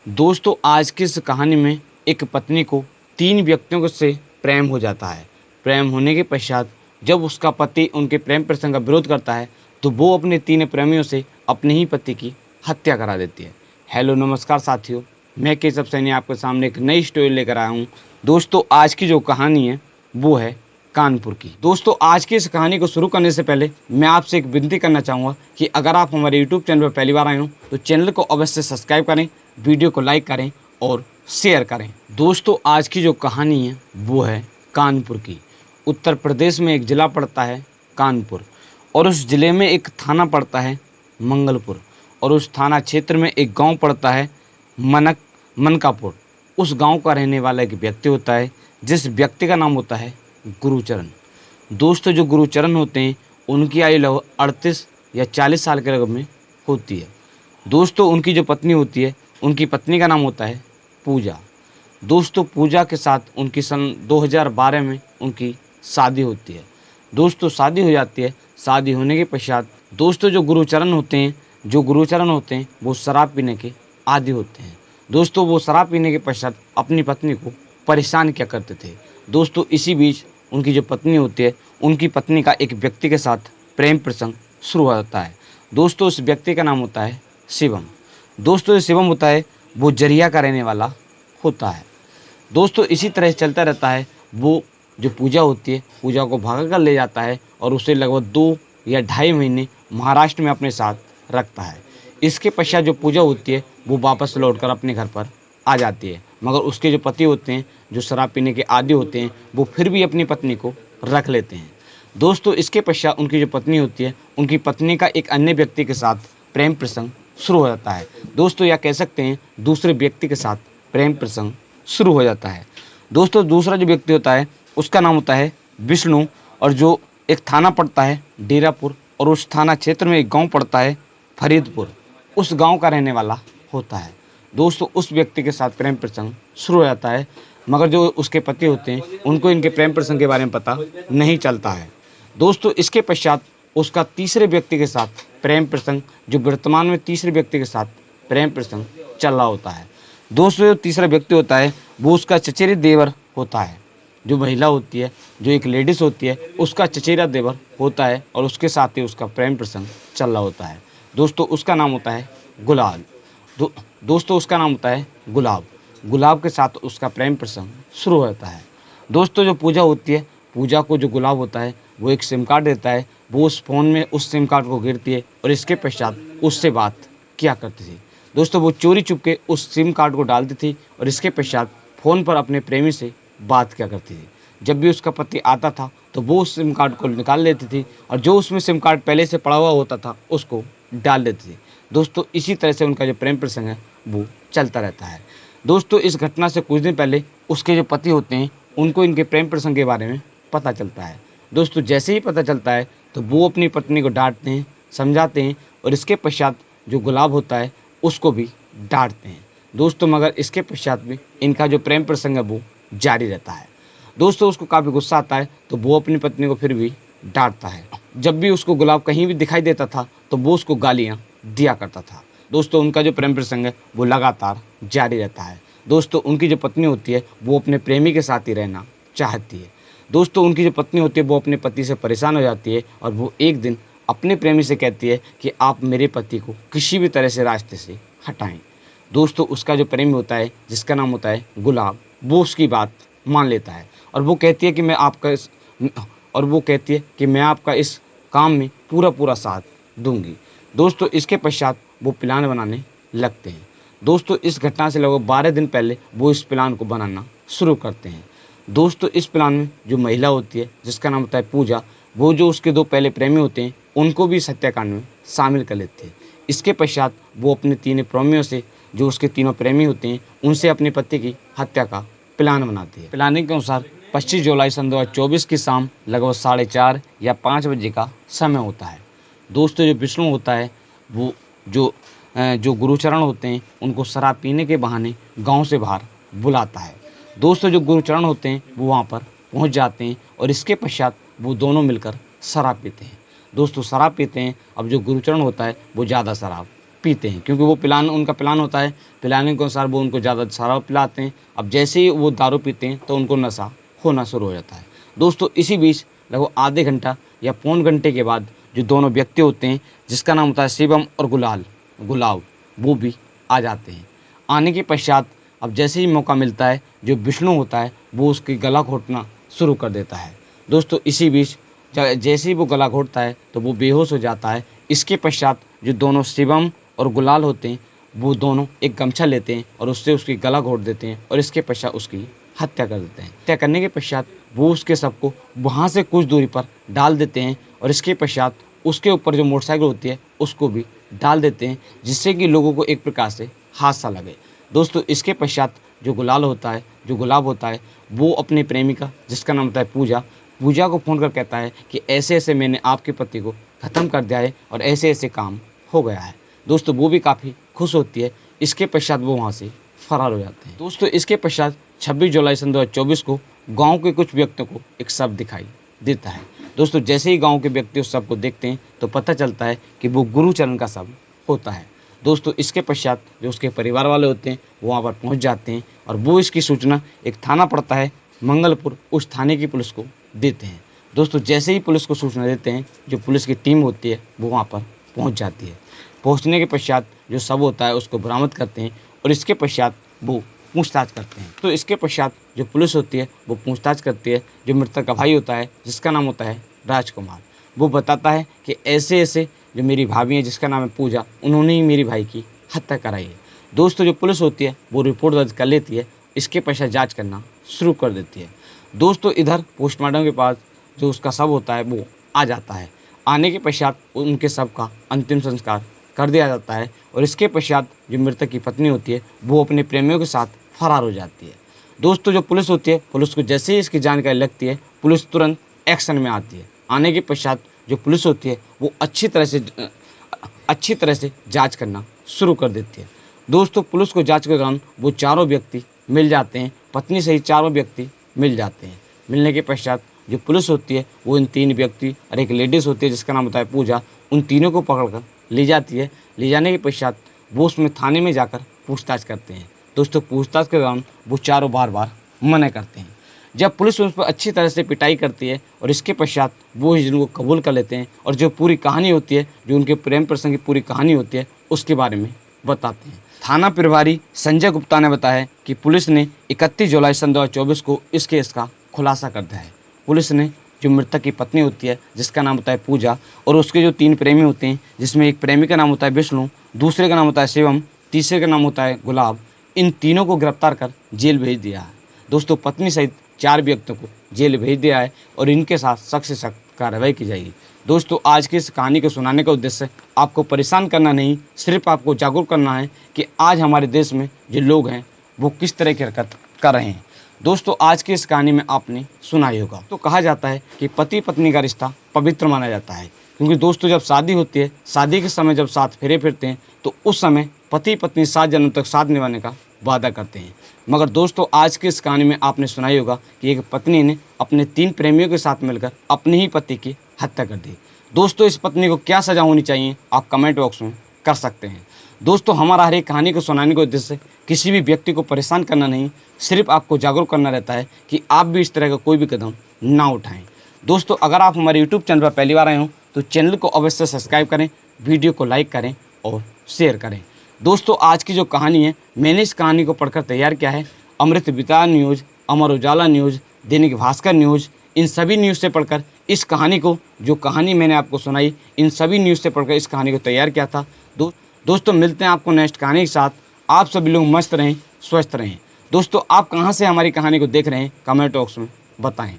दोस्तों आज की इस कहानी में एक पत्नी को 3 व्यक्तियों से प्रेम हो जाता है। प्रेम होने के पश्चात जब उसका पति उनके प्रेम प्रसंग का विरोध करता है तो वो अपने 3 प्रेमियों से अपने ही पति की हत्या करा देती है। हेलो नमस्कार साथियों, मैं केशव सैनी आपके सामने एक नई स्टोरी लेकर आया हूँ। दोस्तों आज की जो कहानी है वो है कानपुर की। दोस्तों आज की इस कहानी को शुरू करने से पहले मैं आपसे एक विनती करना चाहूँगा कि अगर आप हमारे यूट्यूब चैनल पर पहली बार आए हो तो चैनल को अवश्य सब्सक्राइब करें, वीडियो को लाइक करें और शेयर करें। दोस्तों आज की जो कहानी है वो है कानपुर की। उत्तर प्रदेश में एक ज़िला पड़ता है कानपुर, और उस ज़िले में एक थाना पड़ता है मंगलपुर, और उस थाना क्षेत्र में एक गांव पड़ता है मनकापुर। उस गांव का रहने वाला एक व्यक्ति होता है जिस व्यक्ति का नाम होता है गुरुचरण। दोस्तों जो गुरुचरण होते हैं उनकी आयु लगभग 38 या 40 साल के लगभग में होती है। दोस्तों उनकी जो पत्नी होती है, उनकी पत्नी का नाम होता है पूजा। दोस्तों पूजा के साथ उनकी सन 2012 में उनकी शादी होती है। दोस्तों शादी हो जाती है। शादी होने के पश्चात दोस्तों जो गुरुचरण होते हैं वो शराब पीने के आदी होते हैं। दोस्तों वो शराब पीने के पश्चात अपनी पत्नी को परेशान किया करते थे। दोस्तों इसी बीच उनकी जो पत्नी होती है, उनकी पत्नी का एक व्यक्ति के साथ प्रेम प्रसंग शुरू होता है। दोस्तों उस व्यक्ति का नाम होता है शिवम। दोस्तों जो शिवम होता है वो जरिया का रहने वाला होता है। दोस्तों इसी तरह चलता रहता है। वो जो पूजा होती है, पूजा को भागा कर ले जाता है और उसे लगभग 2 या ढाई महीने महाराष्ट्र में अपने साथ रखता है। इसके पश्चात जो पूजा होती है वो वापस लौटकर अपने घर पर आ जाती है, मगर उसके जो पति होते हैं जो शराब पीने के आदी होते हैं वो फिर भी अपनी पत्नी को रख लेते हैं। दोस्तों इसके पश्चात उनकी जो पत्नी होती है, उनकी पत्नी का एक अन्य व्यक्ति के साथ प्रेम प्रसंग शुरू हो जाता है। दोस्तों या कह सकते हैं दूसरे व्यक्ति के साथ प्रेम प्रसंग शुरू हो जाता है। दोस्तों दूसरा जो व्यक्ति होता है उसका नाम होता है विष्णु, और जो एक थाना पड़ता है डेरापुर, और उस थाना क्षेत्र में एक गांव पड़ता है फरीदपुर, उस गांव का रहने वाला होता है। दोस्तों उस व्यक्ति के साथ प्रेम प्रसंग शुरू हो जाता है, मगर जो उसके पति होते हैं उनको इनके प्रेम प्रसंग के बारे में पता नहीं चलता है। दोस्तों इसके पश्चात उसका तीसरे व्यक्ति के साथ प्रेम प्रसंग, जो वर्तमान में तीसरे व्यक्ति के साथ प्रेम प्रसंग चल रहा होता है। दोस्तों जो तीसरा व्यक्ति होता है वो उसका चचेरे देवर होता है। जो महिला होती है, जो एक लेडीज़ होती है, उसका चचेरा देवर होता है, और उसके साथ ही उसका प्रेम प्रसंग चल रहा होता है। दोस्तों उसका नाम होता है गुलाब। दोस्तों उसका नाम होता है गुलाब। गुलाब के साथ उसका प्रेम प्रसंग शुरू होता है। दोस्तों जो पूजा होती है, पूजा को जो गुलाब होता है वो एक सिम कार्ड देता है। वो उस फ़ोन में उस सिम कार्ड को गिरती है और इसके पश्चात उससे बात किया करती थी। दोस्तों वो चोरी चुपके उस सिम कार्ड को डालती थी और इसके पश्चात फ़ोन पर अपने प्रेमी से बात किया करती थी। जब भी उसका पति आता था तो वो उस सिम कार्ड को निकाल लेती थी और जो उसमें सिम कार्ड पहले से पड़ा हुआ होता था उसको डाल देती थी। दोस्तों इसी तरह से उनका जो प्रेम प्रसंग है वो चलता रहता है। दोस्तों इस घटना से कुछ दिन पहले उसके जो पति होते हैं उनको इनके प्रेम प्रसंग के बारे में पता चलता है। दोस्तों जैसे ही पता चलता है तो वो अपनी पत्नी को डांटते हैं, समझाते हैं, और इसके पश्चात जो गुलाब होता है उसको भी डांटते हैं। दोस्तों मगर इसके पश्चात भी इनका जो प्रेम प्रसंग है वो जारी रहता है। दोस्तों उसको काफ़ी गुस्सा आता है तो वो अपनी पत्नी को फिर भी डांटता है। जब भी उसको गुलाब कहीं भी दिखाई देता था तो वो उसको गालियाँ दिया करता था। दोस्तों उनका जो प्रेम प्रसंग है वो लगातार जारी रहता है। दोस्तों उनकी जो पत्नी होती है वो अपने प्रेमी के साथ ही रहना चाहती है। दोस्तों उनकी जो पत्नी होती है वो अपने पति से परेशान हो जाती है और वो एक दिन अपने प्रेमी से कहती है कि आप मेरे पति को किसी भी तरह से रास्ते से हटाएं। दोस्तों उसका जो प्रेमी होता है जिसका नाम होता है गुलाब, वो उसकी बात मान लेता है और वो कहती है कि मैं आपका इस काम में पूरा साथ दूंगी। दोस्तों इसके पश्चात वो प्लान बनाने लगते हैं। दोस्तों इस घटना से लगभग 12 दिन पहले वो इस प्लान को बनाना शुरू करते हैं। दोस्तों इस प्लान में जो महिला होती है जिसका नाम होता है पूजा, वो जो उसके 2 पहले प्रेमी होते हैं उनको भी इस हत्याकांड में शामिल कर लेते हैं। इसके पश्चात वो अपने 3 प्रेमियों से, जो उसके तीनों प्रेमी होते हैं, उनसे अपने पति की हत्या का प्लान बनाती है। प्लानिंग के अनुसार 25 जुलाई सन 2024 की शाम लगभग 4:30 या 5 बजे का समय होता है। दोस्तों जो विष्णु होता है वो जो गुरुचरण होते हैं उनको शराब पीने के बहाने गांव से बाहर बुलाता है। दोस्तों जो गुरुचरण होते हैं वो वहाँ पर पहुँच जाते हैं और इसके पश्चात वो दोनों मिलकर शराब पीते हैं। दोस्तों शराब पीते हैं। अब जो गुरुचरण होता है वो ज़्यादा शराब पीते हैं, क्योंकि वो उनका प्लान होता है, पिलाने के अनुसार वो उनको ज़्यादा शराब पिलाते हैं। अब जैसे ही वो दारू पीते हैं तो उनको नशा होना शुरू हो जाता है। दोस्तों इसी बीच लगभग आधे घंटा या पौन घंटे के बाद जो दोनों व्यक्ति होते हैं, जिसका नाम होता है शिवम और गुलाब, वो भी आ जाते हैं। आने के पश्चात अब जैसे ही मौका मिलता है, जो विष्णु होता है वो उसकी गला घोटना शुरू कर देता है। दोस्तों इसी बीच जैसे ही वो गला घोटता है तो वो बेहोश हो जाता है। इसके पश्चात जो दोनों शिवम और गुलाल होते हैं, वो दोनों एक गमछा लेते हैं और उससे उसकी गला घोट देते हैं और इसके पश्चात उसकी हत्या कर देते हैं। हत्या करने के पश्चात वो उसके शव को वहाँ से कुछ दूरी पर डाल देते हैं और इसके पश्चात उसके ऊपर जो मोटरसाइकिल होती है उसको भी डाल देते हैं, जिससे कि लोगों को एक प्रकार से हादसा लगे। दोस्तों इसके पश्चात जो गुलाब होता है वो अपनी प्रेमिका, जिसका नाम होता है पूजा को फ़ोन कर कहता है कि ऐसे ऐसे मैंने आपके पति को ख़त्म कर दिया है और ऐसे ऐसे काम हो गया है। दोस्तों वो भी काफ़ी खुश होती है। इसके पश्चात वो वहाँ से फरार हो जाते हैं। दोस्तों इसके पश्चात 26 जुलाई सन 2024 को गांव के कुछ व्यक्तियों को एक शव दिखाई देता है। दोस्तों जैसे ही गांव के व्यक्ति उस शव को देखते हैं तो पता चलता है कि वो गुरुचरण का शव होता है। दोस्तों इसके पश्चात जो उसके परिवार वाले होते हैं वो वहाँ पर पहुँच जाते हैं और वो इसकी सूचना एक थाना पड़ता है मंगलपुर, उस थाने की पुलिस को देते हैं। दोस्तों जैसे ही पुलिस को सूचना देते हैं, जो पुलिस की टीम होती है वो वहाँ पर पहुँच जाती है। पहुँचने के पश्चात जो शव होता है उसको बरामद करते हैं और इसके पश्चात वो पूछताछ करते हैं। तो इसके पश्चात जो पुलिस होती है वो पूछताछ करती है। जो मृतक का भाई होता है, जिसका नाम होता है राजकुमार, वो बताता है कि ऐसे ऐसे जो मेरी भाभी है, जिसका नाम है पूजा, उन्होंने ही मेरे भाई की हत्या कराई है। दोस्तों जो पुलिस होती है वो रिपोर्ट दर्ज कर लेती है। इसके पश्चात जाँच करना शुरू कर देती है। दोस्तों इधर पोस्टमार्टम के पास जो उसका शव होता है वो आ जाता है। आने के पश्चात उनके शव का अंतिम संस्कार कर दिया जाता है और इसके पश्चात जो मृतक की पत्नी होती है वो अपने प्रेमियों के साथ फरार हो जाती है। दोस्तों जो पुलिस होती है, पुलिस को जैसे ही इसकी जानकारी लगती है, पुलिस तुरंत एक्शन में आती है। आने के पश्चात जो पुलिस होती है वो अच्छी तरह से जाँच करना शुरू कर देती है। दोस्तों पुलिस को जाँच के दौरान वो चारों व्यक्ति मिल जाते हैं, पत्नी सहित चारों व्यक्ति मिल जाते हैं। मिलने के पश्चात जो पुलिस होती है वो इन 3 व्यक्ति और एक लेडीज़ होती है जिसका नाम होता है पूजा, उन तीनों को पकड़कर ले जाती है। ले जाने के पश्चात वो उसमें थाने में जाकर पूछताछ करते हैं। दोस्तों पूछताछ के दौरान वो चारों बार मना करते हैं। जब पुलिस उस पर अच्छी तरह से पिटाई करती है और इसके पश्चात वो इस को कबूल कर लेते हैं और जो पूरी कहानी होती है, जो उनके प्रेम प्रसंग की पूरी कहानी होती है, उसके बारे में बताते हैं। थाना प्रभारी संजय गुप्ता ने बताया कि पुलिस ने 31 जुलाई सन 2024 को इस केस का खुलासा कर दिया है। पुलिस ने जो मृतक की पत्नी होती है, जिसका नाम होता है पूजा, और उसके जो 3 प्रेमी होते हैं, जिसमें एक प्रेमी का नाम होता है विष्णु, दूसरे का नाम होता है शिवम, तीसरे का नाम होता है गुलाब, इन तीनों को गिरफ्तार कर जेल भेज दिया है। दोस्तों पत्नी सहित 4 व्यक्तियों को जेल भेज दिया है और इनके साथ सख्त से सख्त कार्रवाई की जाएगी। दोस्तों आज की इस कहानी को सुनाने का उद्देश्य आपको परेशान करना नहीं, सिर्फ आपको जागरूक करना है कि आज हमारे देश में जो लोग हैं वो किस तरह की हरकत कर रहे हैं। दोस्तों आज की इस कहानी में आपने सुना ही होगा, तो कहा जाता है कि पति पत्नी का रिश्ता पवित्र माना जाता है, क्योंकि दोस्तों जब शादी होती है, शादी के समय जब साथ फेरे फिरते हैं तो उस समय पति पत्नी 7 जन्म तक साथ निभाने का वादा करते हैं। मगर दोस्तों आज की इस कहानी में आपने सुना ही होगा कि एक पत्नी ने अपने 3 प्रेमियों के साथ मिलकर अपने ही पति की हत्या कर दी। दोस्तों इस पत्नी को क्या सज़ा होनी चाहिए आप कमेंट बॉक्स में कर सकते हैं। दोस्तों हमारा हर एक कहानी को सुनाने का उद्देश्य किसी भी व्यक्ति को परेशान करना नहीं, सिर्फ आपको जागरूक करना रहता है कि आप भी इस तरह का कोई भी कदम ना उठाएं। दोस्तों अगर आप हमारे यूट्यूब चैनल पर पहली बार आए हो तो चैनल को अवश्य सब्सक्राइब करें, वीडियो को लाइक करें और शेयर करें। दोस्तों आज की जो कहानी है, मैंने इस कहानी को पढ़कर तैयार किया है अमृत वितान news, Amar Ujala news, Dainik Bhaskar news, इन सभी न्यूज़ से पढ़कर इस कहानी को, जो कहानी मैंने आपको सुनाई, इन सभी न्यूज़ से पढ़कर इस कहानी को तैयार किया था। दोस्तों मिलते हैं आपको नेक्स्ट कहानी के साथ। आप सभी लोग मस्त रहें, स्वस्थ रहें। दोस्तों आप कहाँ से हमारी कहानी को देख रहे हैं कमेंट बॉक्स में बताएं।